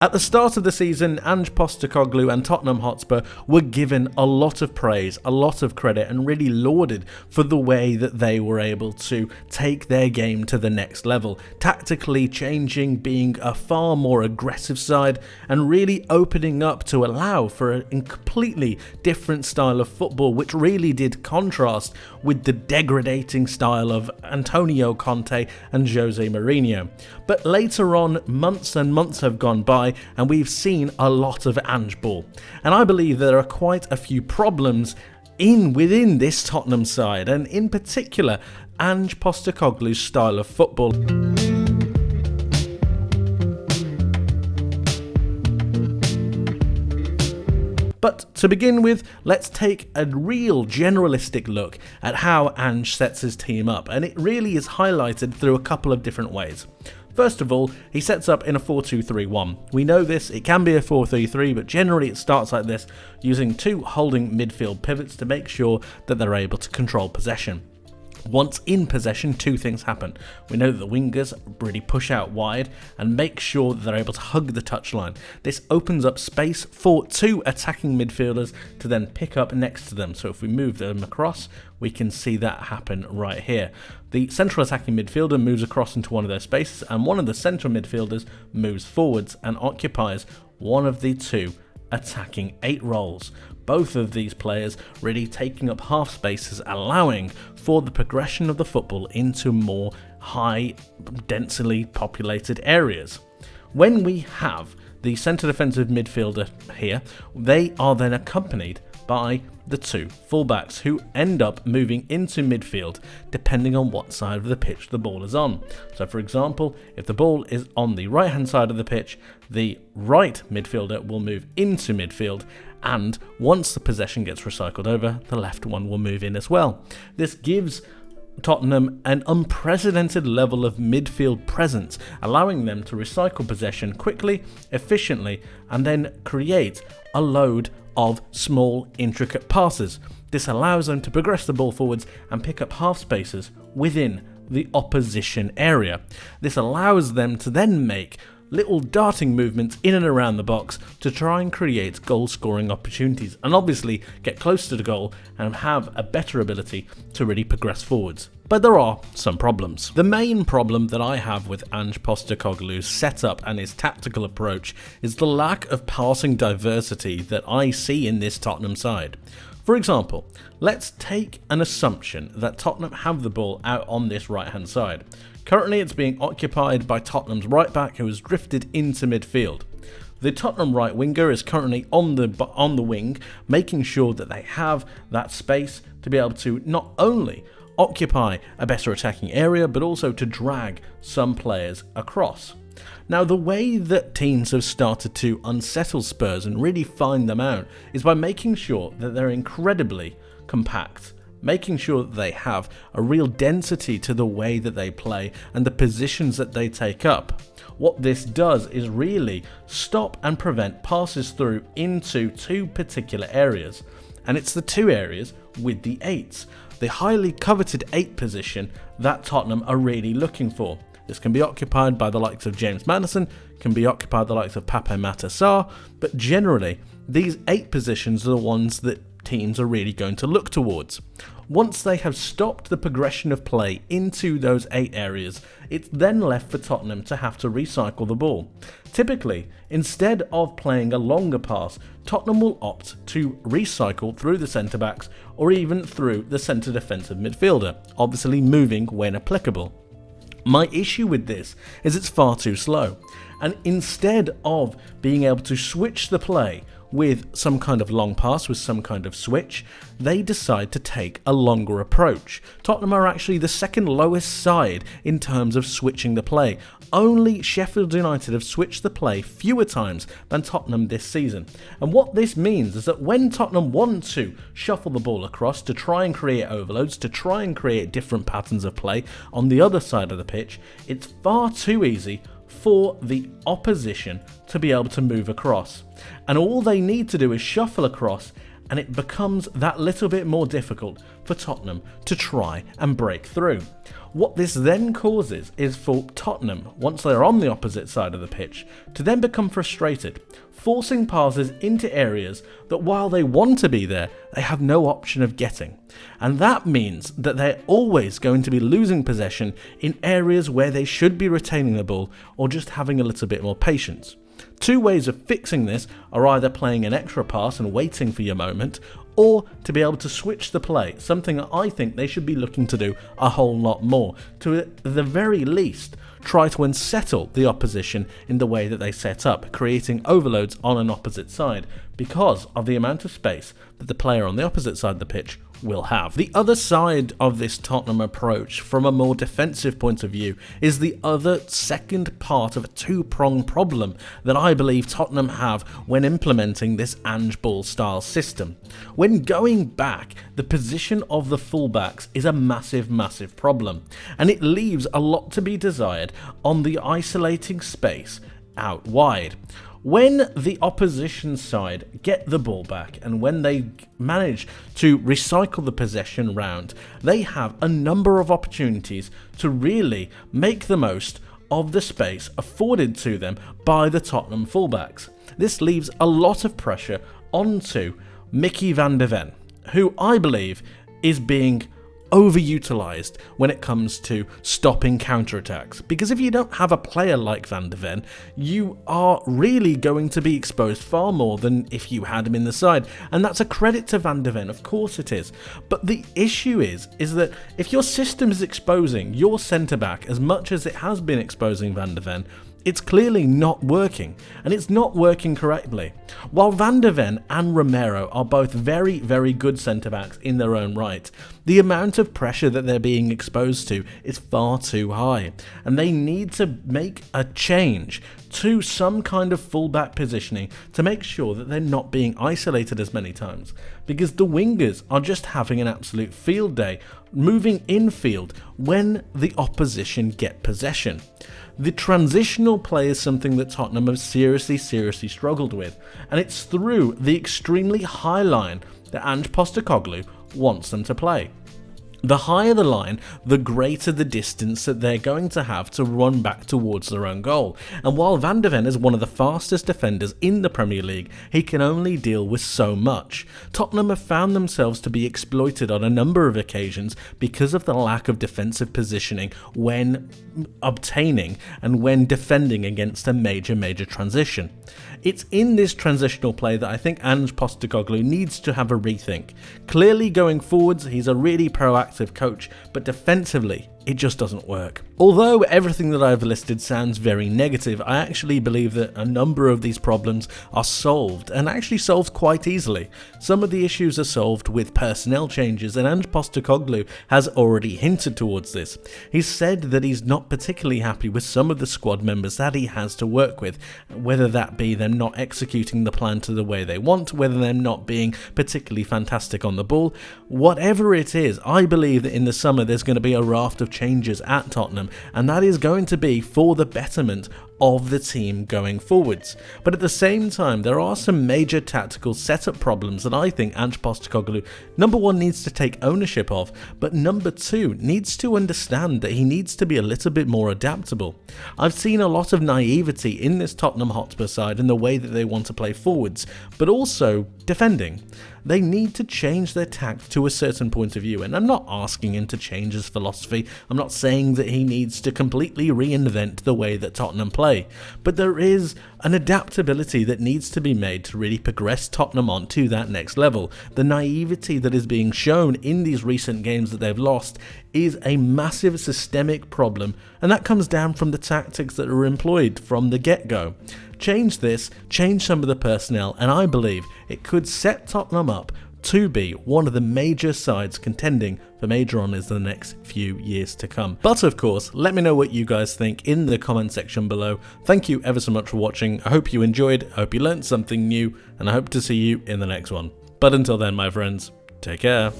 At the start of the season, Ange Postecoglou and Tottenham Hotspur were given a lot of praise, a lot of credit, and really lauded for the way that they were able to take their game to the next level, tactically changing, being a far more aggressive side, and really opening up to allow for a completely different style of football, which really did contrast with the degrading style of Antonio Conte and Jose Mourinho. But later on, months and months have gone by, and we've seen a lot of Ange ball. And I believe there are quite a few problems within this Tottenham side, and in particular, Ange Postecoglou's style of football. But to begin with, let's take a real generalistic look at how Ange sets his team up, and it really is highlighted through a couple of different ways. First of all, he sets up in a 4-2-3-1. We know this, it can be a 4-3-3, but generally it starts like this, using two holding midfield pivots to make sure that they're able to control possession. Once in possession, two things happen. We know that the wingers really push out wide and make sure that they're able to hug the touchline. This opens up space for two attacking midfielders to then pick up next to them. So if we move them across, we can see that happen right here. The central attacking midfielder moves across into one of those spaces, and one of the central midfielders moves forwards and occupies one of the two attacking 8 roles. Both of these players really taking up half spaces, allowing for the progression of the football into more high, densely populated areas. When we have the centre defensive midfielder here, they are then accompanied by the two fullbacks who end up moving into midfield depending on what side of the pitch the ball is on. So for example, if the ball is on the right hand side of the pitch, the right midfielder will move into midfield, and once the possession gets recycled over, the left one will move in as well. This gives Tottenham an unprecedented level of midfield presence, allowing them to recycle possession quickly, efficiently, and then create a load of small, intricate passes. This allows them to progress the ball forwards and pick up half spaces within the opposition area. This allows them to then make little darting movements in and around the box to try and create goal scoring opportunities, and obviously get close to the goal and have a better ability to really progress forwards. But there are some problems. The main problem that I have with Ange Postecoglou's setup and his tactical approach is the lack of passing diversity that I see in this Tottenham side. For example, let's take an assumption that Tottenham have the ball out on this right hand side. Currently it's being occupied by Tottenham's right back, who has drifted into midfield. The Tottenham right winger is currently on the wing, making sure that they have that space to be able to not only occupy a better attacking area, but also to drag some players across. Now, the way that teams have started to unsettle Spurs and really find them out is by making sure that they're incredibly compact, making sure that they have a real density to the way that they play and the positions that they take up. What this does is really stop and prevent passes through into two particular areas, and it's the two areas with the 8s, the highly coveted 8 position that Tottenham are really looking for. This can be occupied by the likes of James Maddison, can be occupied by the likes of Pape Matar Sarr, but generally these 8 positions are the ones that teams are really going to look towards. Once they have stopped the progression of play into those 8 areas, it's then left for Tottenham to have to recycle the ball. Typically, instead of playing a longer pass, Tottenham will opt to recycle through the centre-backs or even through the centre defensive midfielder, obviously moving when applicable. My issue with this is it's far too slow, and instead of being able to switch the play with some kind of long pass, with some kind of switch, they decide to take a longer approach. Tottenham are actually the second lowest side in terms of switching the play. Only Sheffield United have switched the play fewer times than Tottenham this season. And what this means is that when Tottenham want to shuffle the ball across to try and create overloads, to try and create different patterns of play on the other side of the pitch, it's far too easy for the opposition to be able to move across. And all they need to do is shuffle across and it becomes that little bit more difficult for Tottenham to try and break through. What this then causes is for Tottenham, once they're on the opposite side of the pitch, to then become frustrated, forcing passes into areas that while they want to be there, they have no option of getting. And that means that they're always going to be losing possession in areas where they should be retaining the ball or just having a little bit more patience. Two ways of fixing this are either playing an extra pass and waiting for your moment, or to be able to switch the play, something that I think they should be looking to do a whole lot more, to at the very least try to unsettle the opposition in the way that they set up, creating overloads on an opposite side because of the amount of space that the player on the opposite side of the pitch will have. The other side of this Tottenham approach, from a more defensive point of view, is the other second part of a two-pronged problem that I believe Tottenham have when implementing this Ange ball style system. When going back, the position of the fullbacks is a massive problem, and it leaves a lot to be desired on the isolating space out wide. When the opposition side get the ball back and when they manage to recycle the possession round, they have a number of opportunities to really make the most of the space afforded to them by the Tottenham fullbacks. This leaves a lot of pressure onto Mickey van de Ven, who I believe is being overutilized when it comes to stopping counterattacks, because if you don't have a player like Van de Ven, you are really going to be exposed far more than if you had him in the side, and that's a credit to Van de Ven, of course it is. But the issue is that if your system is exposing your centre back as much as it has been exposing Van de Ven, it's clearly not working, and it's not working correctly. While Van de Ven and Romero are both very good centre-backs in their own right, the amount of pressure that they're being exposed to is far too high, and they need to make a change to some kind of full-back positioning to make sure that they're not being isolated as many times, because the wingers are just having an absolute field day moving infield when the opposition get possession. The transitional play is something that Tottenham have seriously struggled with, and it's through the extremely high line that Ange Postecoglou wants them to play. The higher the line, the greater the distance that they're going to have to run back towards their own goal. And while Van de Ven is one of the fastest defenders in the Premier League, he can only deal with so much. Tottenham have found themselves to be exploited on a number of occasions because of the lack of defensive positioning when obtaining and when defending against a major transition. It's in this transitional play that I think Ange Postecoglou needs to have a rethink. Clearly going forwards, he's a really proactive coach, but defensively, it just doesn't work. Although everything that I've listed sounds very negative, I actually believe that a number of these problems are solved, and actually solved quite easily. Some of the issues are solved with personnel changes, and Ange Postecoglou has already hinted towards this. He's said that he's not particularly happy with some of the squad members that he has to work with, whether that be them not executing the plan to the way they want, whether them not being particularly fantastic on the ball. Whatever it is, I believe that in the summer there's going to be a raft of changes at Tottenham, and that is going to be for the betterment of the team going forwards. But at the same time, there are some major tactical setup problems that I think Ange Postecoglou, number one, needs to take ownership of, but number two, needs to understand that he needs to be a little bit more adaptable. I've seen a lot of naivety in this Tottenham Hotspur side in the way that they want to play forwards, but also defending. They need to change their tact to a certain point of view, and I'm not asking him to change his philosophy. I'm not saying that he needs to completely reinvent the way that Tottenham play, but there is an adaptability that needs to be made to really progress Tottenham on to that next level. The naivety that is being shown in these recent games that they've lost is a massive systemic problem, and that comes down from the tactics that are employed from the get-go. Change this, change some of the personnel, and I believe it could set Tottenham up to be one of the major sides contending for major honours in the next few years to come. But of course, let me know what you guys think in the comment section below. Thank you ever so much for watching. I hope you enjoyed, I hope you learned something new, and I hope to see you in the next one. But until then, my friends, take care.